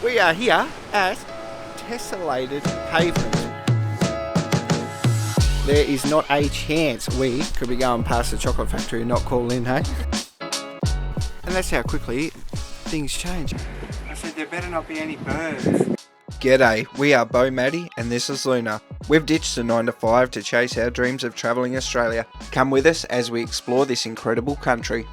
We are here at Tesselated Pavement. There is not a chance we could be going past the chocolate factory and not call in, hey? And that's how quickly things change. I said there better not be any birds. G'day, we are Bo Maddie and this is Luna. We've ditched the 9 to 5 to chase our dreams of travelling Australia. Come with us as we explore this incredible country.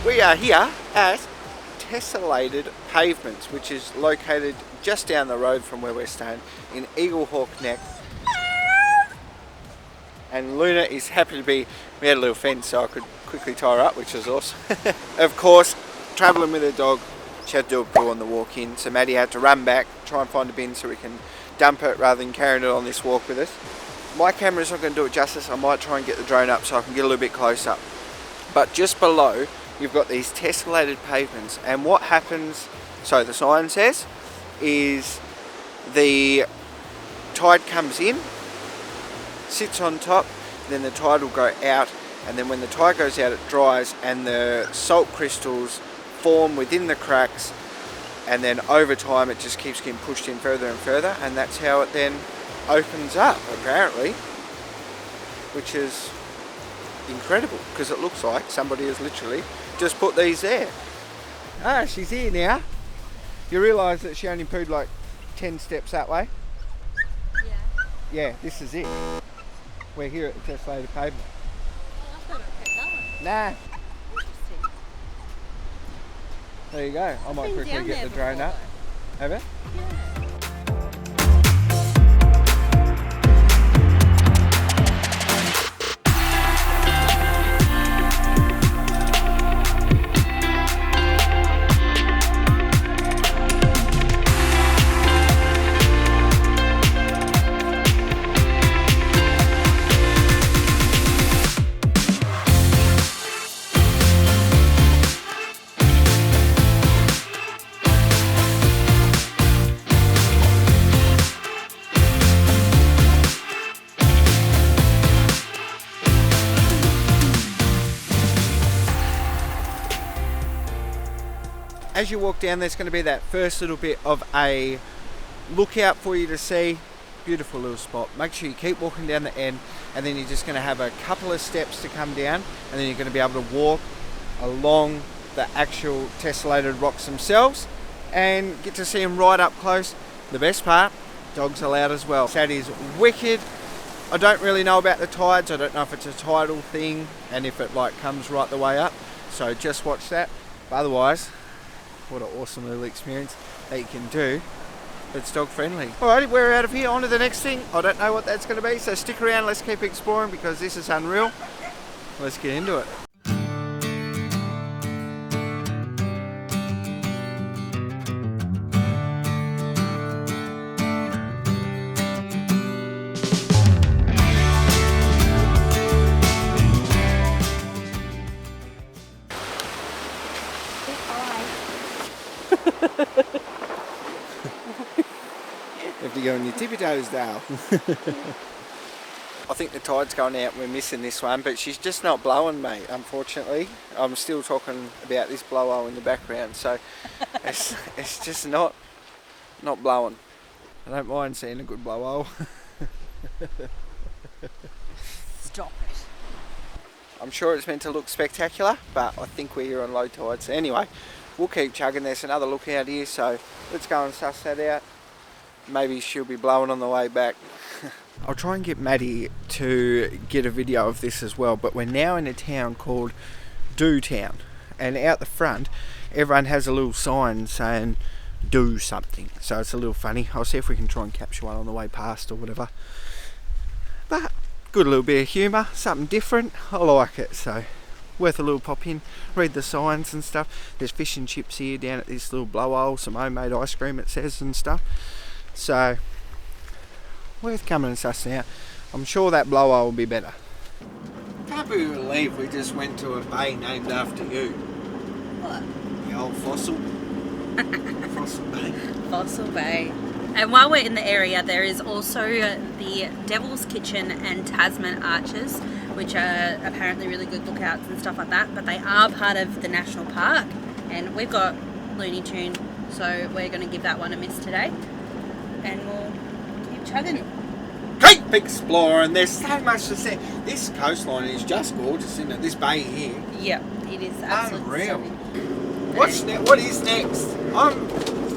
We are here at Tesselated Pavement, which is located just down the road from where we're staying in Eaglehawk Neck. And Luna is happy to be, we had a little fence so I could quickly tie her up, which was awesome. Of course, travelling with a dog, she had to do a poo on the walk in, so Maddie had to run back, try and find a bin so we can dump it rather than carrying it on this walk with us. My camera's not going to do it justice, I might try and get the drone up so I can get a little bit closer. But just below, you've got these tesselated pavements, and what happens, so the sign says, is the tide comes in, sits on top, then the tide will go out, and then when the tide goes out it dries and the salt crystals form within the cracks, and then over time it just keeps getting pushed in further and further, and that's how it then opens up apparently, which is incredible because it looks like somebody has literally just put these there. Ah, she's here now. You realise that she only pooed like 10 steps that way? Yeah. Yeah, this is it. We're here at the Tesselated Pavement. Oh, I thought it kept going. Nah. Interesting. There you go. I might quickly get the drone up. Have it? Yeah. As you walk down, there's going to be that first little bit of a lookout for you to see. Beautiful little spot. Make sure you keep walking down the end, and then you're just going to have a couple of steps to come down, and then you're going to be able to walk along the actual tesselated rocks themselves and get to see them right up close. The best part, dogs allowed as well. That is wicked. I don't really know about the tides. I don't know if it's a tidal thing and if it like comes right the way up. So just watch that. But otherwise, what an awesome little experience that you can do. It's dog friendly. Alrighty, we're out of here. On to the next thing. I don't know what that's going to be, so stick around. Let's keep exploring because this is unreal. Let's get into it. You have to go on your tippy toes, Dale. I think the tide's going out and we're missing this one, but she's just not blowing, mate, unfortunately. I'm still talking about this blow-o in the background, so it's just not blowing. I don't mind seeing a good blow-o. Stop it. I'm sure it's meant to look spectacular, but I think we're here on low tide. So anyway, we'll keep chugging. There's another lookout here, so let's go and suss that out. Maybe she'll be blowing on the way back. I'll try and get Maddie to get a video of this as well, but we're now in a town called Do Town, and out the front everyone has a little sign saying do something, so it's a little funny. I'll see if we can try and capture one on the way past or whatever, but good little bit of humour, something different. I like it, so worth a little pop in, read the signs and stuff. There's fish and chips here down at this little blowhole, some homemade ice cream it says and stuff. So worth coming and sussing out. I'm sure that blower will be better. Can't believe we just went to a bay named after you. What? The old Fossil. Fossil Bay. Fossil Bay. And while we're in the area, there is also the Devil's Kitchen and Tasman Arches, which are apparently really good lookouts and stuff like that, but they are part of the national park, and we've got Looney Tune, so we're going to give that one a miss today, and we'll keep chugging. Keep exploring. There's so much to see. This coastline is just gorgeous, isn't it? This bay here. Yep, it is absolutely unreal. stunning. What is next?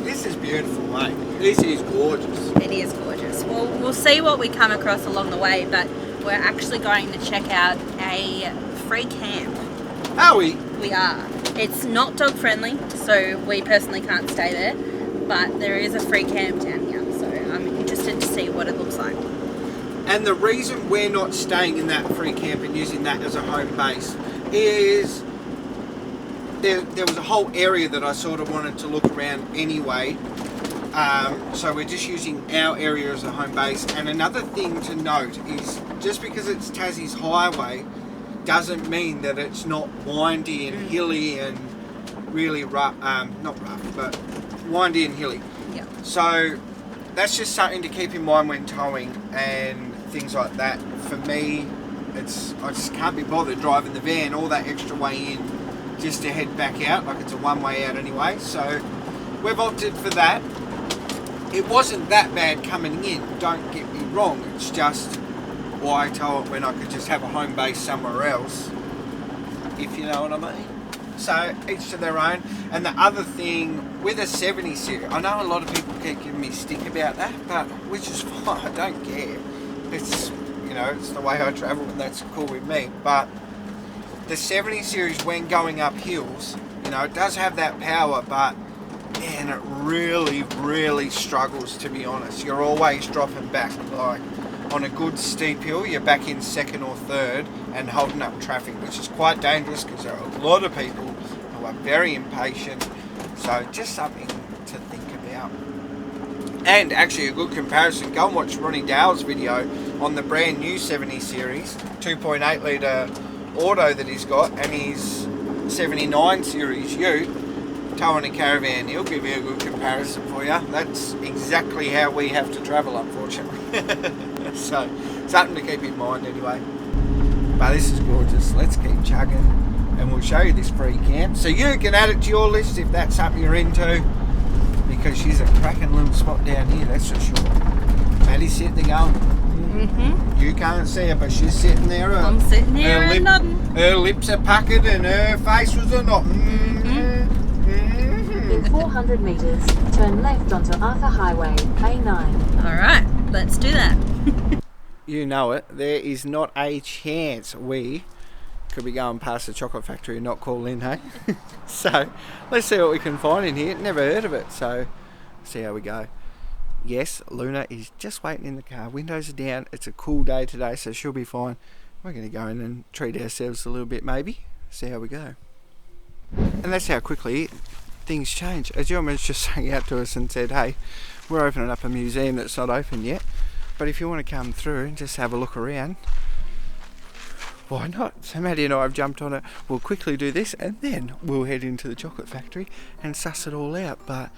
This is beautiful, mate. This is gorgeous. It is gorgeous. Well, we'll see what we come across along the way, but we're actually going to check out a free camp. Are we? We are. It's not dog friendly, so we personally can't stay there, but there is a free camp down here, so I'm interested to see what it looks like. And the reason we're not staying in that free camp and using that as a home base is there was a whole area that I sort of wanted to look around anyway. So we're just using our area as a home base. And another thing to note is just because it's Tassie's highway doesn't mean that it's not windy and hilly and really rough, not rough, but windy and hilly. Yeah. So that's just something to keep in mind when towing and things like that. For me, I just can't be bothered driving the van all that extra way in just to head back out, like it's a one-way out anyway. So we've opted for that. It wasn't that bad coming in, don't get me wrong, it's just why tow it when I could just have a home base somewhere else, if you know what I mean. So each to their own. And the other thing with a 70 series, I know a lot of people keep giving me stick about that, but which is fine, I don't care. It's, you know, it's the way I travel and that's cool with me. But the 70 series, when going up hills, you know, it does have that power, but man, it really struggles, to be honest. You're always dropping back. Like on a good steep hill, you're back in second or third and holding up traffic, which is quite dangerous because there are a lot of people who are very impatient. So just something to think about. And actually a good comparison, go and watch Ronnie Dale's video on the brand new 70 series 2.8 litre auto that he's got, and his 79 series ute towing a caravan. He'll give you a good comparison for you. That's exactly how we have to travel, unfortunately. So something to keep in mind anyway. But this is gorgeous. Let's keep chugging and we'll show you this free camp so you can add it to your list if that's something you're into, because she's a cracking little spot down here, that's for sure. Maddie's sitting there going, you can't see her, but she's sitting there. I'm sitting here and nodding. Her lips are puckered and her face was a knot. In 400 metres, turn left onto Arthur Highway, A9. Alright, let's do that. You know it, there is not a chance we could be going past the chocolate factory and not call in, hey? So, let's see what we can find in here. Never heard of it, so see how we go. Yes, Luna is just waiting in the car. Windows are down. It's a cool day today, so she'll be fine. We're going to go in and treat ourselves a little bit, maybe. See how we go. And that's how quickly things change. As Yoma's just sang out to us and said, hey, we're opening up a museum that's not open yet, but if you want to come through and just have a look around, why not? So Maddie and I have jumped on it. We'll quickly do this and then we'll head into the chocolate factory and suss it all out. But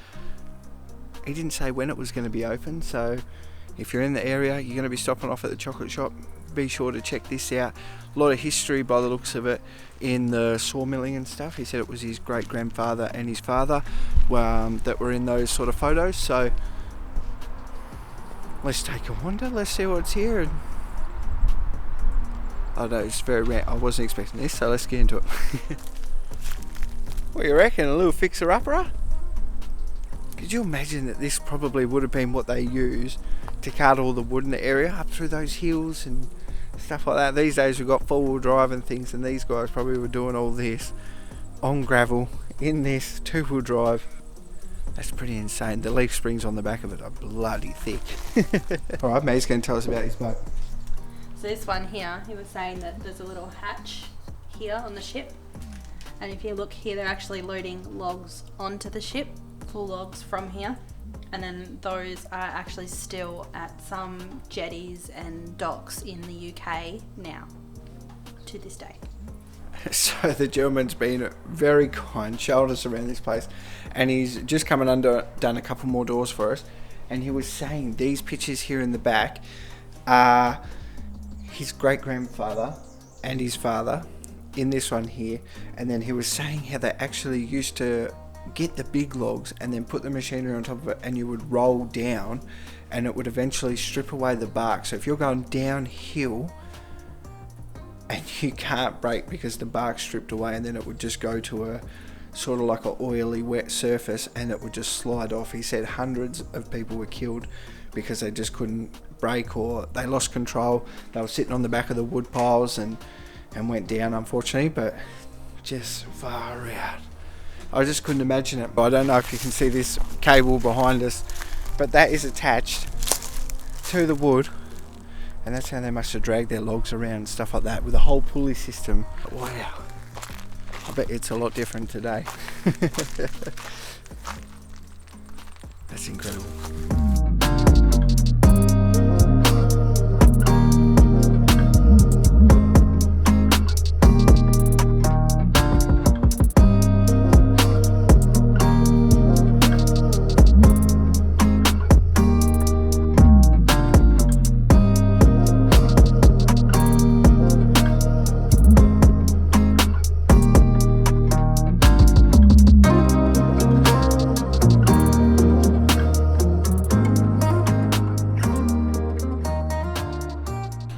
he didn't say when it was going to be open, so if you're in the area, you're going to be stopping off at the chocolate shop, be sure to check this out. A lot of history by the looks of it in the sawmilling and stuff. He said it was his great grandfather and his father that were in those sort of photos. So let's take a wander, let's see what's here. And I know it's very rare, I wasn't expecting this, so let's get into it. What do you reckon, a little fixer-upper? Could you imagine that this probably would have been what they used to cut all the wood in the area up through those hills and stuff like that? These days we've got four-wheel drive and things, and these guys probably were doing all this on gravel in this two-wheel drive. That's pretty insane. The leaf springs on the back of it are bloody thick. Alright, Mae's going to tell us about his boat. So this one here, he was saying that there's a little hatch here on the ship, and if you look here, they're actually loading logs onto the ship, full logs from here, And then those are actually still at some jetties and docks in the UK now, to this day. So the gentleman's been very kind, showed us around this place, and he's just coming done a couple more doors for us, and he was saying these pictures here in the back are his great-grandfather and his father in this one here, and then he was saying how they actually used to get the big logs and then put the machinery on top of it, and you would roll down and it would eventually strip away the bark. So if you're going downhill and you can't brake because the bark's stripped away, and then it would just go to a sort of like a oily wet surface and it would just slide off. He said hundreds of people were killed because they just couldn't brake, or they lost control. They were sitting on the back of the wood piles and went down, unfortunately. But just far out. I just couldn't imagine it. But I don't know if you can see this cable behind us, but that is attached to the wood, and that's how they must have dragged their logs around and stuff like that, with a whole pulley system. Wow. I bet it's a lot different today. That's incredible.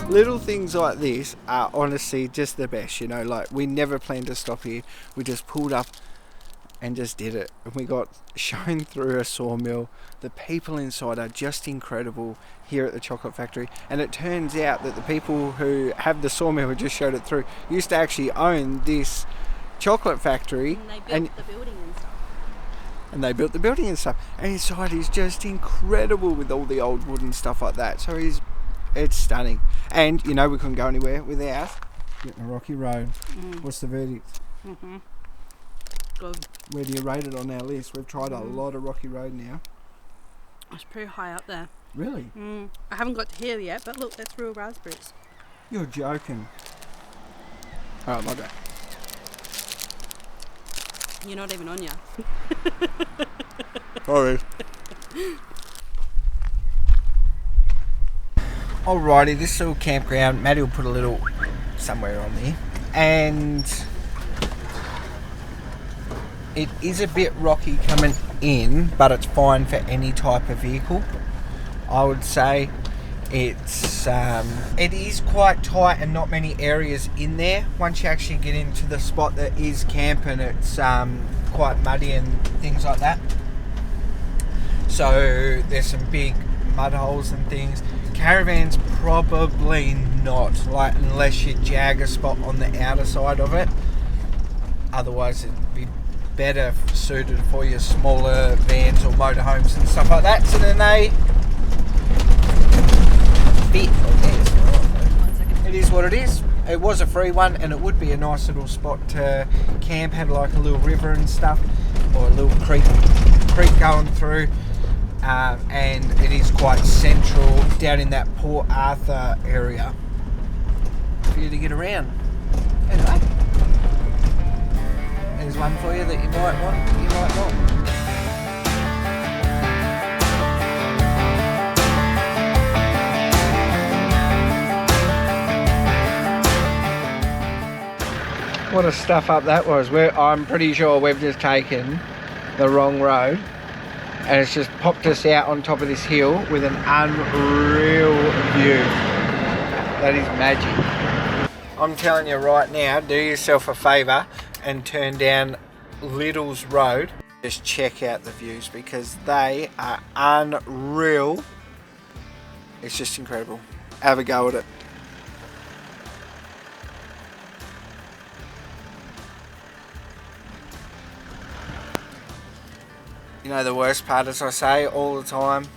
Little things like this are honestly just the best, you know. Like, we never planned to stop here. We just pulled up and just did it, and we got shown through a sawmill. The people inside are just incredible here at the chocolate factory, and it turns out that the people who have the sawmill, who just showed it through, used to actually own this chocolate factory, And they built the building and stuff. and they built the building and stuff, and inside is just incredible with all the old wood and stuff like that. So it's stunning. And you know, we couldn't go anywhere without getting a rocky road. What's the verdict? Good. Where do you rate it on our list? We've tried a lot of rocky road now. It's pretty high up there. Really? I haven't got to here yet, but look, that's real raspberries. You're joking. Alright, my bad. You're not even on ya. Sorry. Alrighty, this little campground, Maddie will put a little somewhere on there, and it is a bit rocky coming in, but it's fine for any type of vehicle. I would say it is quite tight and not many areas in there. Once you actually get into the spot that is camping, it's quite muddy and things like that. So there's some big mud holes and things. Caravans probably not, like, unless you jag a spot on the outer side of it. Otherwise it'd be better suited for your smaller vans or motorhomes and stuff like that, so then they fit. It is what it is. It was a free one, and it would be a nice little spot to camp. Had like a little river and stuff, or a little creek going through. And it is quite central down in that Port Arthur area for you to get around. Anyway, there's one for you that you might want, you might not. What a stuff up that was. I'm pretty sure we've just taken the wrong road, and it's just popped us out on top of this hill with an unreal view. That is magic. I'm telling you right now, do yourself a favour and turn down Little's Road. Just check out the views, because they are unreal. It's just incredible. Have a go at it. You know, the worst part, as I say all the time,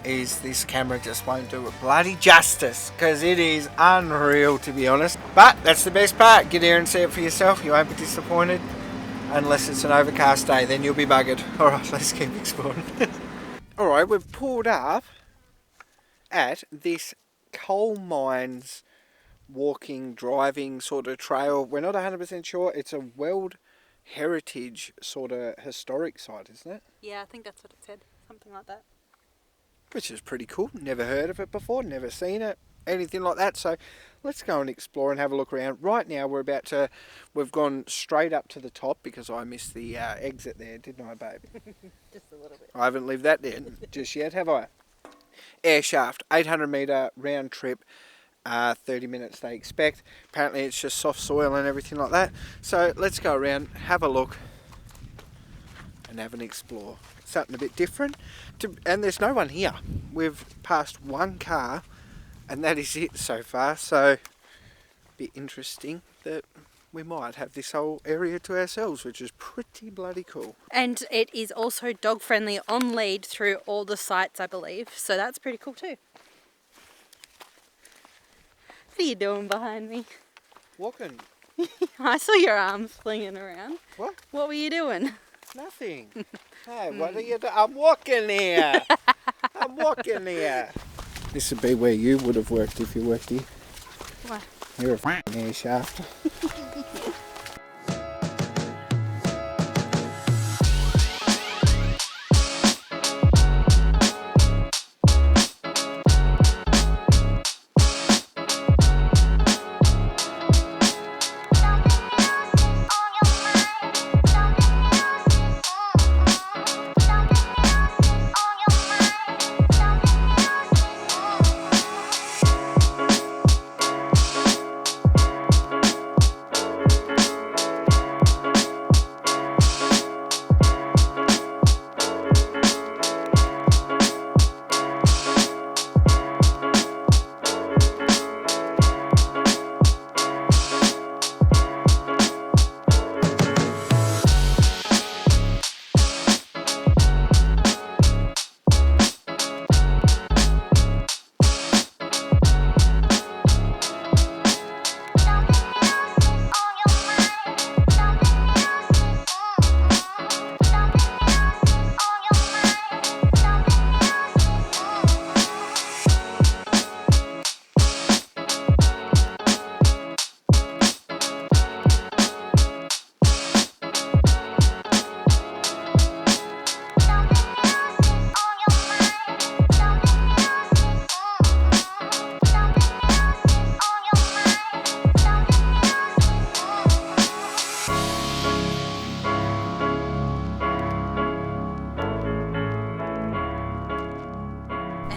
is this camera just won't do it bloody justice, because it is unreal, to be honest. But that's the best part. Get here and see it for yourself. You won't be disappointed, unless it's an overcast day, then you'll be buggered. Alright, let's keep exploring. Alright, we've pulled up at this coal mines walking, driving sort of trail. We're not 100% sure. It's a World Heritage sort of historic site, isn't it? Yeah, I think that's what it said. Something like that. Which is pretty cool. Never heard of it before, never seen it, anything like that. So let's go and explore and have a look around. Right now we've gone straight up to the top because I missed the exit there, didn't I, babe? Just a little bit. I haven't lived that there just yet, have I? Air shaft, 800 metre round trip, 30 minutes they expect. Apparently it's just soft soil and everything like that. So let's go around, have a look and have an explore. Something a bit different. And there's no one here. We've passed one car and that is it so far. So a bit interesting that we might have this whole area to ourselves, which is pretty bloody cool. And it is also dog friendly on lead through all the sites, I believe. So that's pretty cool too. What are you doing behind me? Walking. I saw your arms flinging around. What? What were you doing? Nothing. Hey, what are you doing? I'm walking here. I'm walking here. This would be where you would have worked if you worked here. What? You're a f***ing air shaft.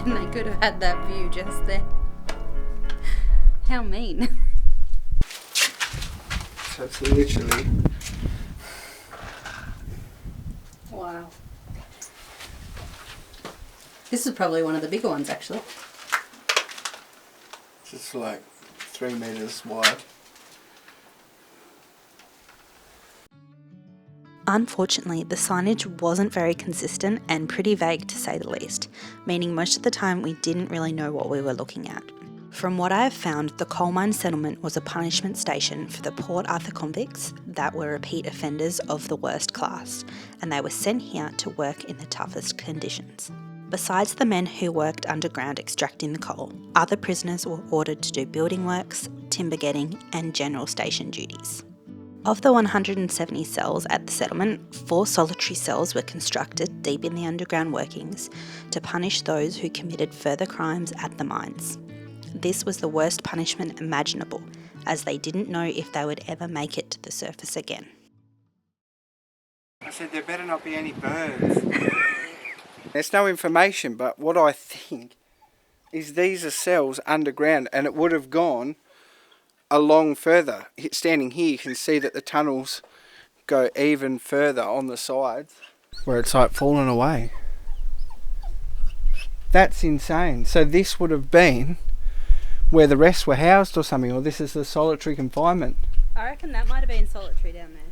And they could have had that view just there. How mean. So it's literally... Wow. This is probably one of the bigger ones actually. It's like 3 metres wide. Unfortunately, the signage wasn't very consistent and pretty vague to say the least, meaning most of the time we didn't really know what we were looking at. From what I have found, the coal mine settlement was a punishment station for the Port Arthur convicts that were repeat offenders of the worst class, and they were sent here to work in the toughest conditions. Besides the men who worked underground extracting the coal, other prisoners were ordered to do building works, timber getting, and general station duties. Of the 170 cells at the settlement, 4 solitary cells were constructed deep in the underground workings to punish those who committed further crimes at the mines. This was the worst punishment imaginable, as they didn't know if they would ever make it to the surface again. I said there better not be any birds. There's no information, but what I think is these are cells underground, and it would have gone along further. Standing here you can see that the tunnels go even further on the sides where it's like fallen away. That's insane. So this would have been where the rest were housed or something, or this is the solitary confinement. I reckon that might have been solitary down there.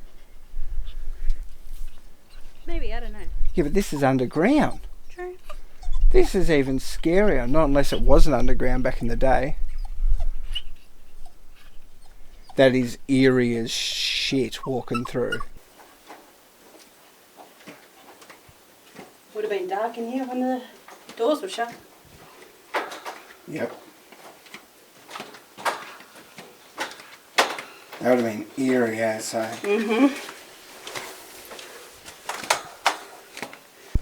Maybe, I don't know. Yeah, but this is underground. True. This is even scarier, not unless it wasn't underground back in the day. That is eerie as shit walking through. Would have have been dark in here when the doors were shut. Yep. That would have been eerie, so. Mm-hmm.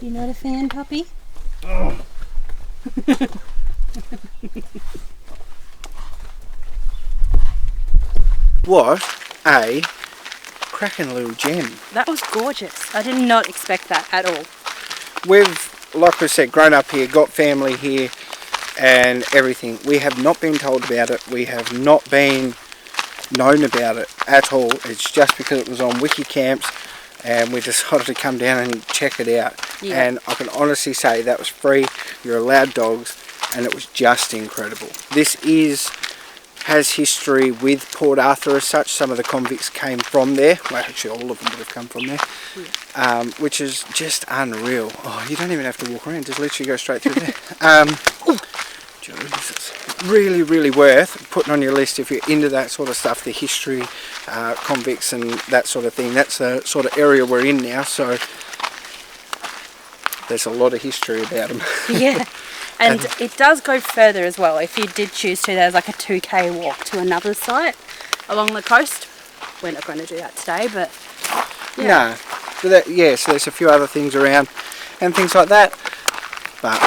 You're not a fan, puppy? Oh. What a cracking little gem. That was gorgeous. I did not expect that at all. We've, like we said, grown up here, got family here and everything. We have not been told about it. We have not been known about it at all. It's just because it was on Wiki Camps and we decided to come down and check it out. Yeah. And I can honestly say that was free. You're allowed dogs and it was just incredible. This has history with Port Arthur as such. Some of the convicts came from there. Well, actually all of them would have come from there. Yeah. Which is just unreal. Oh, you don't even have to walk around, just literally go straight through there. Jesus. Really, really worth putting on your list if you're into that sort of stuff, the history, convicts and that sort of thing. That's the sort of area we're in now, so there's a lot of history about them. Yeah. And it does go further as well. If you did choose to, there's like a 2k walk to another site along the coast. We're not going to do that today, but yeah. No. But so there's a few other things around and things like that. But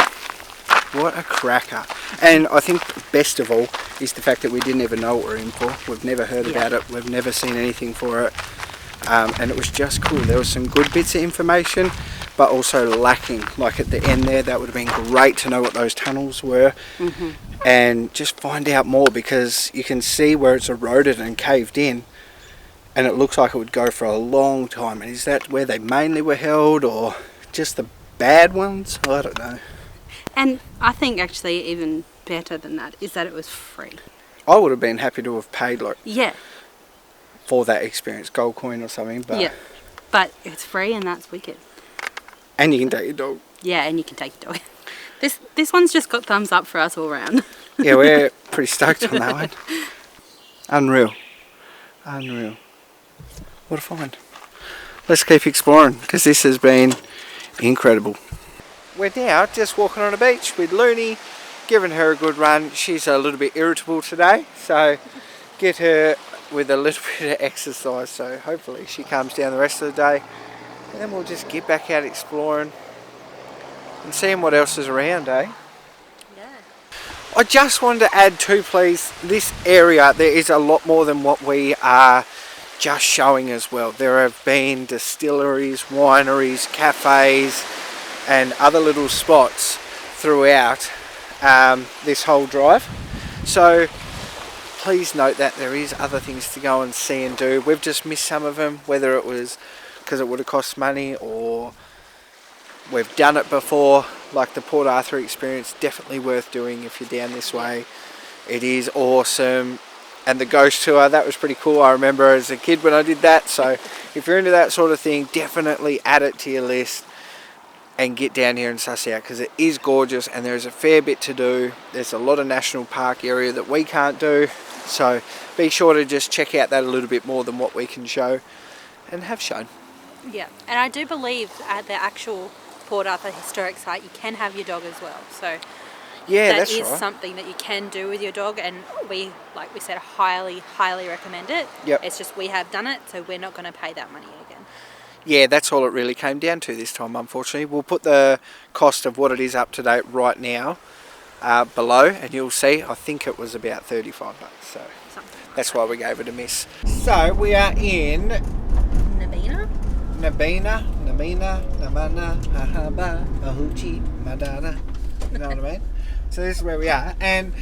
what a cracker. And I think best of all is the fact that we didn't ever know what we're in for. We've never heard about it. We've never seen anything for it. And it was just cool. There was some good bits of information, but also lacking. Like at the end there, that would have been great to know what those tunnels were. Mm-hmm. And just find out more, because you can see where it's eroded and caved in. And it looks like it would go for a long time. And is that where they mainly were held, or just the bad ones? I don't know. And I think actually even better than that is that it was free. I would have been happy to have paid Yeah. for that experience, gold coin or something. But yeah. But it's free and that's wicked. And you can take your dog. Yeah, and you can take your dog. This one's just got thumbs up for us all round. Yeah, we're pretty stoked on that one. Unreal. Unreal. What a find. Let's keep exploring, because this has been incredible. We're now just walking on a beach with Looney, giving her a good run. She's a little bit irritable today, so get her with a little bit of exercise, so hopefully she calms down the rest of the day, and then we'll just get back out exploring and seeing what else is around, eh? Yeah. I just wanted to add too, please, this area, there is a lot more than what we are just showing as well. There have been distilleries, wineries, cafes and other little spots throughout this whole drive, so please note that there is other things to go and see and do. We've just missed some of them, whether it was because it would have cost money or we've done it before. Like the Port Arthur experience, definitely worth doing if you're down this way. It is awesome. And the ghost tour, that was pretty cool. I remember as a kid when I did that, so if you're into that sort of thing, definitely add it to your list and get down here and suss out, because it is gorgeous and there's a fair bit to do. There's a lot of national park area that we can't do, so be sure to just check out that a little bit more than what we can show and have shown. Yeah, and I do believe at the actual Port Arthur historic site you can have your dog as well, so yeah, that is right. something that you can do with your dog, and we, like we said, highly recommend it. Yep. It's just we have done it, so we're not going to pay that money again. Yeah, that's all it really came down to this time, unfortunately. We'll put the cost of what it is up to date right now below, and you'll see, I think it was about $35, so that's why we gave it a miss. So we are in Namina, Namana, Ahaba, Mahuchi, Madara. You know what I mean? So this is where we are, and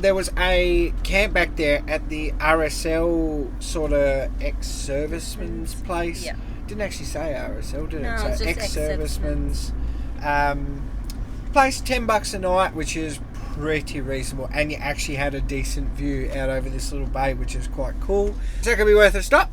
there was a camp back there at the RSL sort of ex-serviceman's place. Yeah. Didn't actually say RSL, did it? No, So it's just ex-serviceman's place, $10 a night, which is pretty reasonable, and you actually had a decent view out over this little bay, which is quite cool. So that could be worth a stop.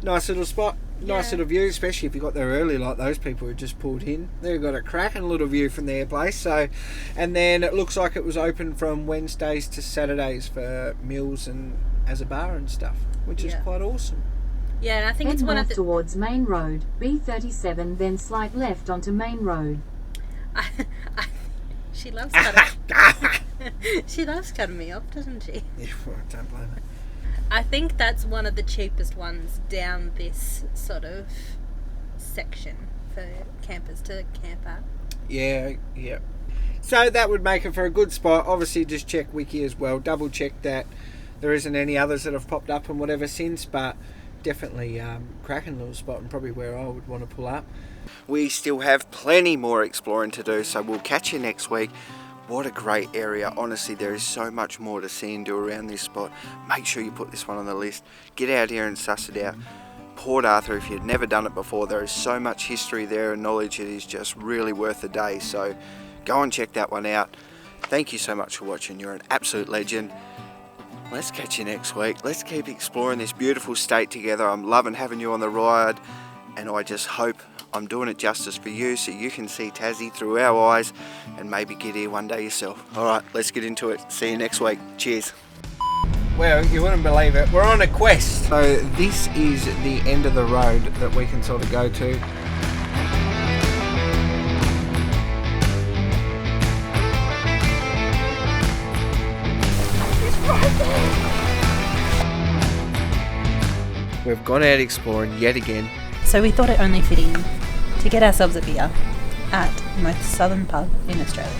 Nice little spot. Nice little view, especially if you got there early like those people who just pulled in. They've got a cracking little view from their place. So, and then it looks like it was open from Wednesdays to Saturdays for meals and as a bar and stuff, which is quite awesome. Yeah, and I think Head it's one of north the... towards Main Road, B37, then slight left onto Main Road. She loves cutting. She loves cutting me off, doesn't she? Yeah, well, don't blame her. I think that's one of the cheapest ones down this sort of section for campers to camp at. Yeah. So that would make it for a good spot. Obviously, just check Wiki as well. Double check that there isn't any others that have popped up and whatever since, but definitely cracking little spot and probably where I would want to pull up. We still have plenty more exploring to do, so we'll catch you next week. What a great area. Honestly, there is so much more to see and do around this spot. Make sure you put this one on the list. Get out here and suss it out. Port Arthur, if you've never done it before, there is so much history there and knowledge. It is just really worth a day, so go and check that one out. Thank you so much for watching. You're an absolute legend. Let's catch you next week. Let's keep exploring this beautiful state together. I'm loving having you on the ride, and I just hope I'm doing it justice for you so you can see Tassie through our eyes and maybe get here one day yourself. Alright, let's get into it. See you next week. Cheers. Well, you wouldn't believe it. We're on a quest. So this is the end of the road that we can sort of go to. It's right there. We've gone out exploring yet again. So we thought it only fitting to get ourselves a beer at the most southern pub in Australia.